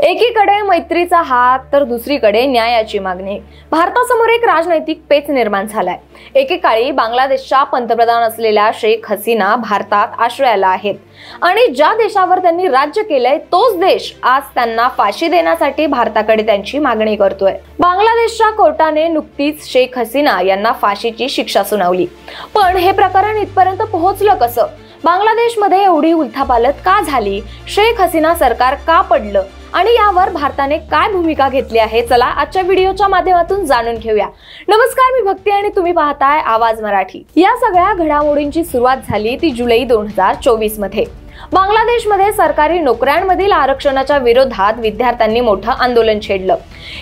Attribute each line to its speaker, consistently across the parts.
Speaker 1: एकीकडे मैत्रीचा हात तर दुसरीकडे न्यायाची मागणी। भारतासमोर एक राजनैतिक पेच निर्माण झालाय। एकेकाळी बांगलादेशच्या पंतप्रधान असलेल्या शेख हसीना भारतात आश्रयाला आहेत आणि ज्या देशावर त्यांनी राज्य केलंय तोच देश आज त्यांना फाशी देण्यासाठी भारताकडे त्यांची मागणी करतोय। बांगलादेशच्या कोर्टाने नुकतीच शेख हसीना यांना फाशीची शिक्षा सुनावली। पण हे प्रकरण इथपर्यंत पोहोचलं कसं? बांगलादेशमध्ये एवढी उलथापालथ का झाली? शेख हसीना सरकार का पडलं आणि यावर भारताने काय भूमिका घेतली आहे? चला आजच्या व्हिडिओच्या माध्यमातून जाणून घेऊया। नमस्कार, मी भक्ती आणि तुम्ही पाहताय आवाज मराठी। या सगळ्या घडामोडींची सुरुवात झाली ती जुलै 2024 मध्ये। बांगलादेशमध्ये सरकारी नोकऱ्यांमधील आरक्षणाच्या विरोधात विद्यार्थ्यांनी मोठं आंदोलन छेडलं।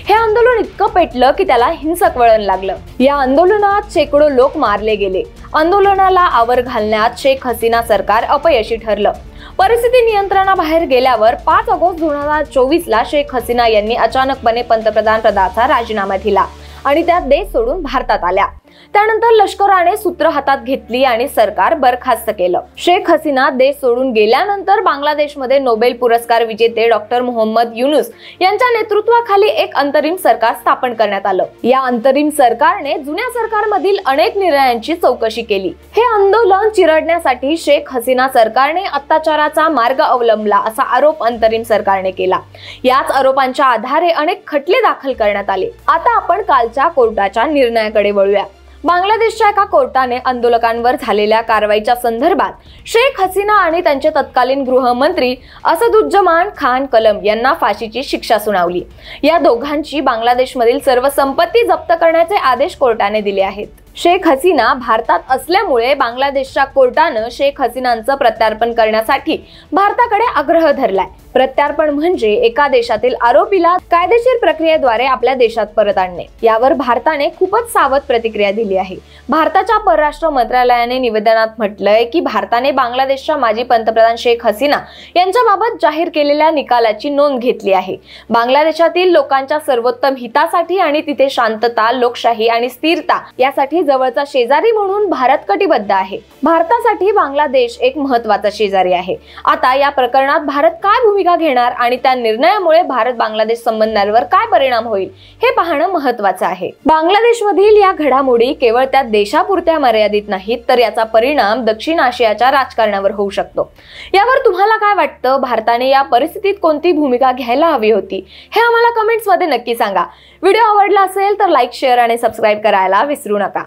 Speaker 1: हे आंदोलन इतकं पेटलं की त्याला हिंसक वळण लागलं। या आंदोलनात शेकडो लोक मारले गेले। आंदोलनाला आवर घालण्यात शेख हसीना सरकार अपयशी ठरलं। परिस्थिती नियंत्रणाबाहेर गेल्यावर 5 ऑगस्ट 2024 ला शेख हसीना यांनी अचानकपणे पंतप्रधान पदाचा राजीनामा दिला आणि त्या देश सोडून भारतात आल्या। त्यानंतर लष्कराने सूत्र हातात घेतली आणि सरकार बरखास्त केलं। शेख हसीना देश सोडून गेल्यानंतर बांगलादेशमध्ये नोबेल पुरस्कार विजेते डॉक्टर मोहम्मद युनूस यांच्या नेतृत्वाखाली एक अंतरिम सरकार स्थापन करण्यात आलं। या अंतरिम सरकारने जुन्या सरकारमधील अनेक निर्णयांची चौकशी केली। हे आंदोलन चिरडण्यासाठी शेख हसीना सरकारने अत्याचाराचा मार्ग अवलंबला असा आरोप अंतरिम सरकारने केला। याच आरोपांच्या आधारे अनेक खटले दाखल करण्यात आले। आता आपण कालच्या कोर्टाच्या निर्णयाकडे वळूया। बांगलादेशच्या एका कोर्टाने आंदोलकांवर झालेल्या कारवाईच्या संदर्भात शेख हसीना आणि त्यांचे तत्कालीन गृहमंत्री असदुज्जमान खान कलम यांना फाशीची शिक्षा सुनावली। या दोघांची बांगलादेशमधील सर्व संपत्ती जप्त करण्याचे आदेश कोर्टाने दिले आहेत। शेख हसीना भारतात असल्यामुळे बांगलादेशच्या कोर्टानं शेख हसीनांचं प्रत्यार्पण करण्यासाठी भारताकडे आग्रह धरलाय। प्रत्यार्पण म्हणजे एका देशातील आरोपीला कायदेशीर प्रक्रियेद्वारे आपल्या देशात परत आणणे। यावर भारताने खूपच सावध प्रतिक्रिया दिली आहे। भारताच्या परराष्ट्र मंत्रालयाने निवेदनात म्हटलंय की भारताने बांगलादेशच्या माजी पंतप्रधान शेख हसीना यांच्याबाबत जाहीर केलेल्या निकालाची नोंद घेतली आहे। बांगलादेशातील लोकांच्या सर्वोत्तम हितासाठी आणि तिथे शांतता, लोकशाही आणि स्थिरता यासाठी जवळचा शेजारी म्हणून भारत कटिबद्ध आहे। भारतासाठी बांगलादेश एक महत्त्वाचा शेजारी आहे। आता या प्रकरणात भारत काय भूमिका घेणार आणि त्या निर्णयामुळे भारत बांगलादेश संबंधांवर काय परिणाम होईल हे पाहणं महत्त्वाचं आहे। बांगलादेशमधील या घडामोडी केवळ त्या देशापुरत्या मर्यादित नाहीत, तर याचा परिणाम दक्षिण आशियाच्या राजकारणावर होऊ शकतो। यावर तुम्हाला काय वाटतं? भारताने या परिस्थितीत कोणती भूमिका घ्यायला हवी होती हे आम्हाला कमेंट्स मध्ये नक्की सांगा। व्हिडिओ आवडला असेल तर लाईक, शेअर आणि सबस्क्राईब करायला विसरू नका।